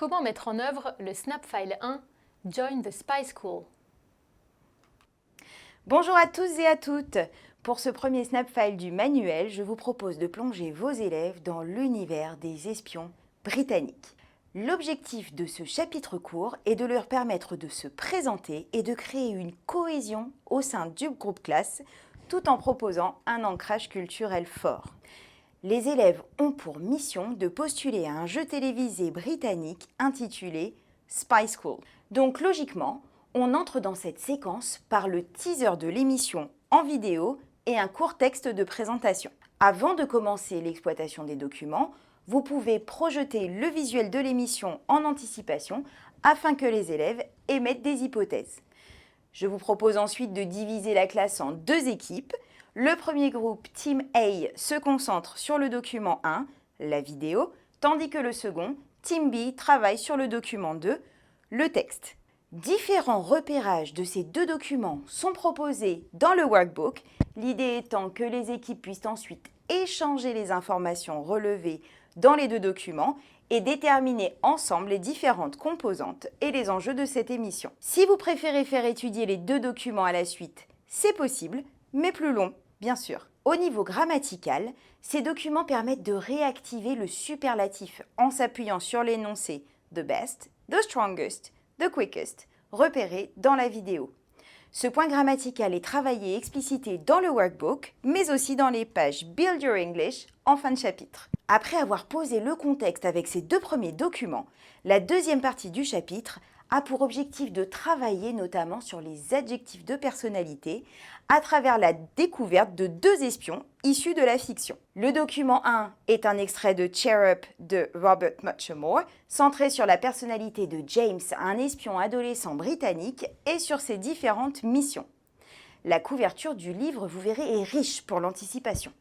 Comment mettre en œuvre le Snapfile 1 Join the Spy School? Bonjour à tous et à toutes. Pour ce premier Snapfile du manuel, je vous propose de plonger vos élèves dans l'univers des espions britanniques. L'objectif de ce chapitre court est de leur permettre de se présenter et de créer une cohésion au sein du groupe classe, tout en proposant un ancrage culturel fort. Les élèves ont pour mission de postuler à un jeu télévisé britannique intitulé Spy School. Donc logiquement, on entre dans cette séquence par le teaser de l'émission en vidéo et un court texte de présentation. Avant de commencer l'exploitation des documents, vous pouvez projeter le visuel de l'émission en anticipation afin que les élèves émettent des hypothèses. Je vous propose ensuite de diviser la classe en deux équipes. Le premier groupe, Team A, se concentre sur le document 1, la vidéo, tandis que le second, Team B, travaille sur le document 2, le texte. Différents repérages de ces deux documents sont proposés dans le workbook, l'idée étant que les équipes puissent ensuite échanger les informations relevées dans les deux documents et déterminer ensemble les différentes composantes et les enjeux de cette émission. Si vous préférez faire étudier les deux documents à la suite, c'est possible, mais plus long, bien sûr. Au niveau grammatical, ces documents permettent de réactiver le superlatif en s'appuyant sur l'énoncé « the best »,« the strongest », the quickest, repéré dans la vidéo. Ce point grammatical est travaillé et explicité dans le workbook, mais aussi dans les pages Build Your English en fin de chapitre. Après avoir posé le contexte avec ces deux premiers documents, la deuxième partie du chapitre a pour objectif de travailler notamment sur les adjectifs de personnalité à travers la découverte de deux espions issus de la fiction. Le document 1 est un extrait de Cheer Up de Robert Muchamore, centré sur la personnalité de James, un espion adolescent britannique, et sur ses différentes missions. La couverture du livre, vous verrez, est riche pour l'anticipation.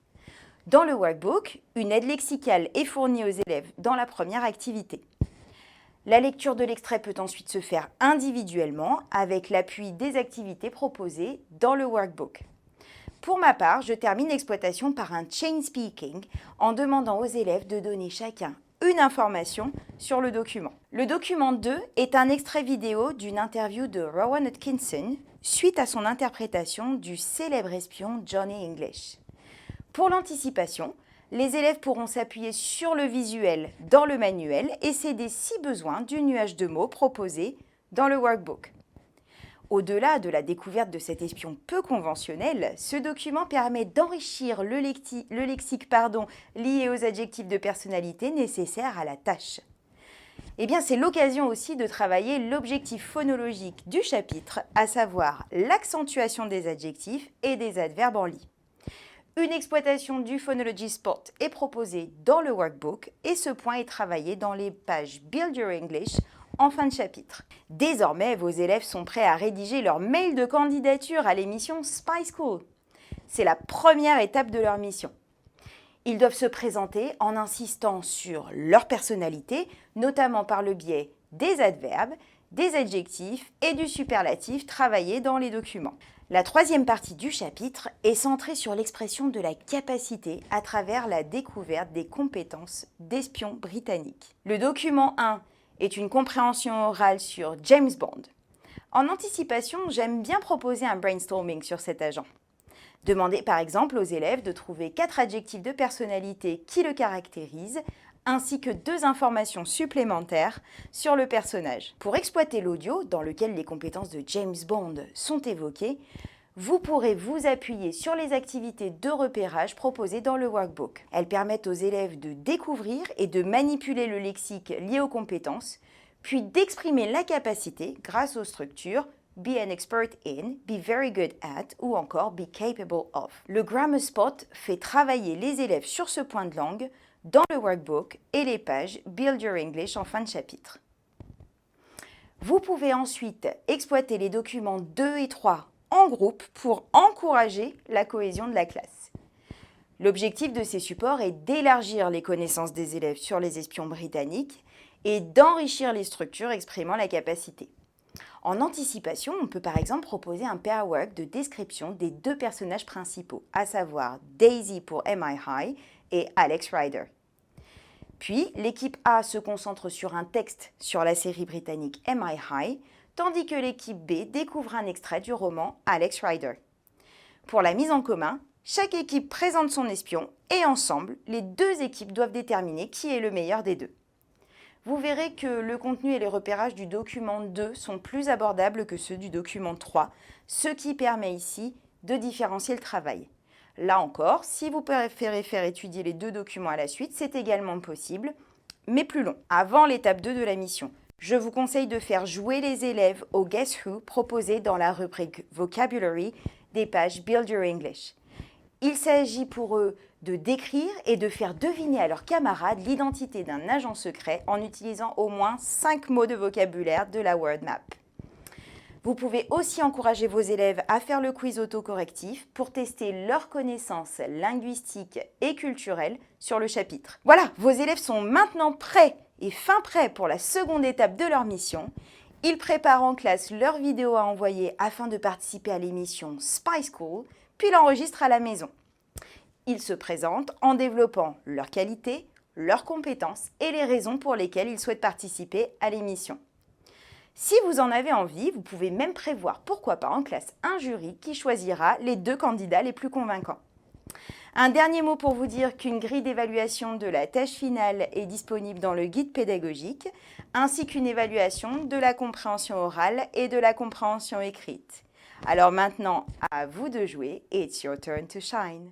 Dans le workbook, une aide lexicale est fournie aux élèves dans la première activité. La lecture de l'extrait peut ensuite se faire individuellement avec l'appui des activités proposées dans le workbook. Pour ma part, je termine l'exploitation par un chain speaking en demandant aux élèves de donner chacun une information sur le document. Le document 2 est un extrait vidéo d'une interview de Rowan Atkinson suite à son interprétation du célèbre espion Johnny English. Pour l'anticipation, les élèves pourront s'appuyer sur le visuel dans le manuel et s'aider si besoin du nuage de mots proposé dans le workbook. Au-delà de la découverte de cet espion peu conventionnel, ce document permet d'enrichir le lexique lié aux adjectifs de personnalité nécessaires à la tâche. C'est l'occasion aussi de travailler l'objectif phonologique du chapitre, à savoir l'accentuation des adjectifs et des adverbes en lit. Une exploitation du Phonology Spot est proposée dans le workbook et ce point est travaillé dans les pages Build Your English en fin de chapitre. Désormais, vos élèves sont prêts à rédiger leur mail de candidature à l'émission Spy School. C'est la première étape de leur mission. Ils doivent se présenter en insistant sur leur personnalité, notamment par le biais des adverbes, des adjectifs et du superlatif travaillés dans les documents. La troisième partie du chapitre est centrée sur l'expression de la capacité à travers la découverte des compétences d'espions britanniques. Le document 1 est une compréhension orale sur James Bond. En anticipation, j'aime bien proposer un brainstorming sur cet agent. Demandez par exemple aux élèves de trouver 4 adjectifs de personnalité qui le caractérisent, ainsi que 2 informations supplémentaires sur le personnage. Pour exploiter l'audio, dans lequel les compétences de James Bond sont évoquées, vous pourrez vous appuyer sur les activités de repérage proposées dans le workbook. Elles permettent aux élèves de découvrir et de manipuler le lexique lié aux compétences, puis d'exprimer la capacité grâce aux structures Be an expert in, be very good at ou encore be capable of. Le Grammar Spot fait travailler les élèves sur ce point de langue dans le workbook et les pages Build Your English en fin de chapitre. Vous pouvez ensuite exploiter les documents 2 et 3 en groupe pour encourager la cohésion de la classe. L'objectif de ces supports est d'élargir les connaissances des élèves sur les espions britanniques et d'enrichir les structures exprimant la capacité. En anticipation, on peut par exemple proposer un pair work de description des 2 personnages principaux, à savoir Daisy pour Am I High et Alex Rider. Puis, l'équipe A se concentre sur un texte sur la série britannique Am I High, tandis que l'équipe B découvre un extrait du roman Alex Rider. Pour la mise en commun, chaque équipe présente son espion et ensemble, les deux équipes doivent déterminer qui est le meilleur des deux. Vous verrez que le contenu et les repérages du document 2 sont plus abordables que ceux du document 3, ce qui permet ici de différencier le travail. Là encore, si vous préférez faire étudier les deux documents à la suite, c'est également possible, mais plus long. Avant l'étape 2 de la mission, je vous conseille de faire jouer les élèves au Guess Who proposé dans la rubrique Vocabulary des pages Build Your English. Il s'agit pour eux de décrire et de faire deviner à leurs camarades l'identité d'un agent secret en utilisant au moins 5 mots de vocabulaire de la word map. Vous pouvez aussi encourager vos élèves à faire le quiz autocorrectif pour tester leurs connaissances linguistiques et culturelles sur le chapitre. Voilà, vos élèves sont maintenant prêts et fin prêts pour la seconde étape de leur mission. Ils préparent en classe leurs vidéos à envoyer afin de participer à l'émission Spy School, puis l'enregistrent à la maison. Ils se présentent en développant leurs qualités, leurs compétences et les raisons pour lesquelles ils souhaitent participer à l'émission. Si vous en avez envie, vous pouvez même prévoir, pourquoi pas en classe, un jury qui choisira les 2 candidats les plus convaincants. Un dernier mot pour vous dire qu'une grille d'évaluation de la tâche finale est disponible dans le guide pédagogique, ainsi qu'une évaluation de la compréhension orale et de la compréhension écrite. Alors maintenant, à vous de jouer, it's your turn to shine.